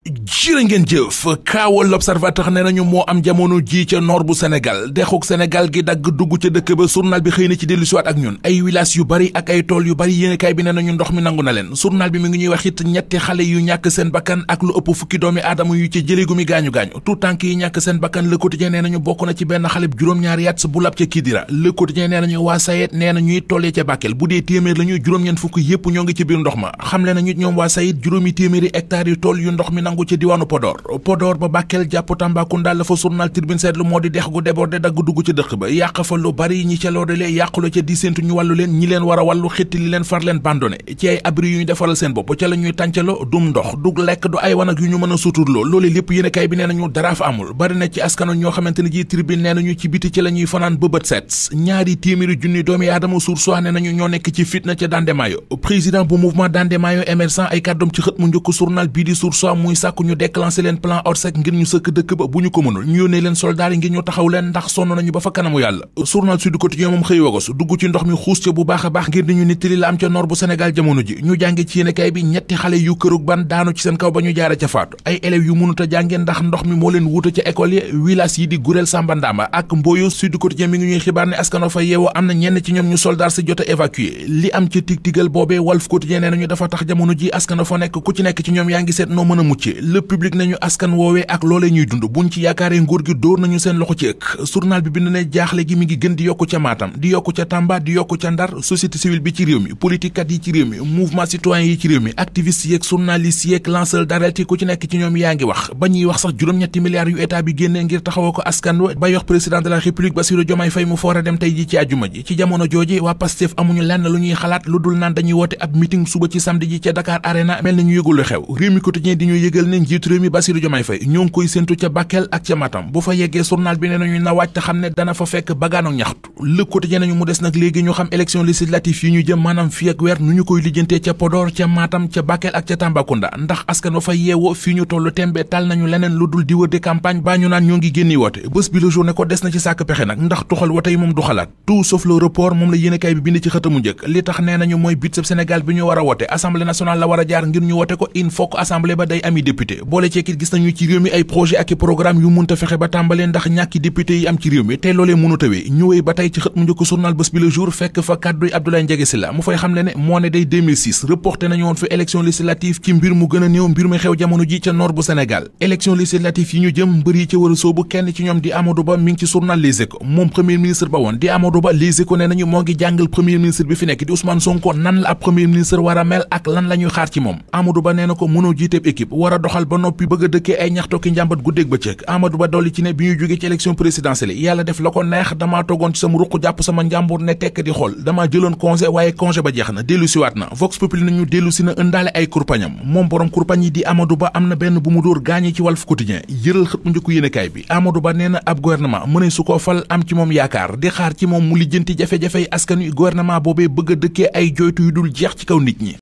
jërë ngeen jëf kaawal l'observateur nee nañu moo am jamono ji ca nord bu Sénégal dexuk Sénégal gi dagg dugg ca dëkk ba journal bi xëy na ci dellu siwaat ak ñun ay village yu bari ak ay tool yu bari yéenekaay bi nee nañu ndox mi nangu na leen journal bi mi ngi ñuy wax it ñetti xale yu ñàkk seen bakkan ak lu ëpp fukki doomi aadama yu ci jëleegu mi gaañu-gaañu tout tànk yi ñàkk seen bakkan Le Quotidien nee nañu bokk na ci benn xale bu juróom-ñaari at bu lab ca Kidira Le Quotidien nee nañu waa Sayet nee na ñuy tollee ca Bakel bu dee téeméer la ñu juróom-ñeent fukk yépp ñoo ngi ci biir ndox ma xam le nañu ñoom waa Sayet juróomi téeméeri hectares yu tool yu ndox mi nangu ci diwaanu Podor ba Bakel jàpp Tambacounda la fa journal Tribune seetlu moo di dex gu débordé dagg dugg ci dëkk ba yàq fa lu bari ñi ca loodale yàqulu ca di séentu ñu wàllu leen ñi leen war a wàllu xetti li leen far leen bandone ci ay abri yu ñu defaral seen bopp ca la ñuy tàncalo dum ndox dug lekk du ay wanag yu ñu mën a suturloo loolu lépp yéenekaay bi nee nañu dara fa amul bari na ci askano ñoo xamante ne ji Tribune nee nañu ci biti ci la ñuy fanaan bëbët set ñaari téeméeri junni doomi aadama Source ne nañu ñoo nekk ci fitna ca Dandemayo président bu mouvement Dandemayo émergent ay kàddoom ci xët mu njëkk journal bii di Source muy sàkku ñu déclencher leen plan Orsec ngir ñu sëkk dëkk ba bu ñu ko mënul ñu yónnee leen soldaar yi ngir ñu taxaw leen ndax sonn nañu ba fa kanamu yàlla journal Sud Quotidien moom xëy wagos dugg ci ndox mi xuus ca bu baax a baax ngir ni ñu nittali la am ca nord bu Sénégal jamono ji ñu jànge ci yéenekaay bi ñetti xale yu kërug ban daanu ci seen kaw ba ñu jaare ca faatu ay élèves yu mënut a jànge ndax ndox mi moo leen wuuta ca école yi village yi di Gurel Samba Ndama ak Mboyo Sud Quotidien mi ngi ñuy xibaar ne askano fa yeewoo am na ñenn ci ñoom ñu soldaar si jot a évacué li am ci tig-tigal boobee Walf Quotidien nee nañu dafa tax jamono ji askano fa nekk ku ci nekk ci ñoom yaa ngi seet noo mën a mucce Le Public nañu askan woowee ak loolee ñuy dund buñ ci yaakaaree nguur gi dóor nañu seen loxo ci ëkk journal bi bind ne jaaxle gi mi ngi gën di yokku ca Matam di yokku ca Tamba di yokku ca Ndar société civile bi ci réew mi politique kat yi ci réew mi mouvement citoyen yi ci réew mi activiste yeeg journaliste yeeg lanceur d'alerte ku ci nekk ci ñoom yaa ngi wax ba ñuy wax sax juróom-ñetti milliards yu état bi génnee ngir taxawoo ko askan wa ba yox président de la république Bassirou Diomaye Faye mu foora dem tey ji ci àjjuma ji ci jamono jooji waa Pastef amuñu lenn lu ñuy xalaat lu dul naan dañuy woote ab meeting suba ci samedi ji ca Dakar Arena mel na ñu yëgul lu xew réew mi quotidien di ñu yëgal ne njiitu réew mi Bassirou Diomaye Faye ñoo ngi koy séntu ca Bakel ak ca Matam bu fa yeggee journal bi ne nañu na wàcc te xam ne dana fa fekk bagaano ñaxtu Le Quotidien nañu mu des nag léegi ñu xam élection législative yi ñu jëm maanaam fii ak weer nu ñu koy lijjantee ca Podor ca Matam ca Bakel ak ca Tambacounda ndax askan wa fa yeewoo fii ñu tollu tembe tal nañu leneen lu dul di wër di campagne baa ñu naan ñoo ngi génni woote bés bi le jour ne ko des na ci sàkk pexe nag ndax tuxal wote yi moom du xalaat tout sauf le report moom la yéenekaay bi bind ci xëtamu njëkk li tax nee nañu mooy budget Sénégal bi ñu war a wote assemblée nationale la war a jaar ngir ñu wote ko il faut que assemblée ba day ami député boole ceekit gis nañu ci réew mi ay projet ak i programme yu munta fexe ba tàmbalee ndax ñàkki député yi am ci réew mi te loolee mënu tawee ñëwee ba tey ci xët mu njëkk journal bés bi le jour fekk fa kàdduy Abdoulaye Ndiaye Sylla mu fay xam le ne moo ne day 2006 reporté nañu woon fi élection législative ci mbir mu gën a néew mbir mi xew jamono ji ca nord bu Sénégal élection législative yi ñu jëm mbër yi ca war a soobu kenn ci ñoom di Amadou Ba mi ngi ci journal Les Échos moom premier ministre ba woon di Amadou Ba Les Échos ne nañu moo ngi jàngal premier ministre bi fi nekk di Ousmane Sonko nan la ab premier ministre war a mel ak lan la ñuy xaar ci moom Amadou Ba nee na ko mënoo jiiteeb équipe war a doxal ba noppi bëgg a dëkkee ay ñaxto ki njàmbat guddeeg bëccëg Amadou Ba dolli ci ne bi ñu jógee ci élection présidentielle yàlla def la ko neex damaa toogoon ci sama ruq jàpp sama njàmbur ne tekk di xool damaa jëloon congé waaye congé ba jeex na dellu siwaat na Vox Populi nañu dellu si na ëndaale ay kurpañam moom borom kurpañ yi di Amadou Ba am na benn bu mu dóor gaañi ci Walf Quotidien yëral xët mu njëkku yéenekaay bi Amadou Ba nee na ab gouvernement mëne su ko fal am ci moom yaakaar di xaar ci moom mu lijjanti jafe-jafey askan wi gouvernement boobee bëgg a dëkkee ay jooytu yu dul jeex ci kaw nit ñi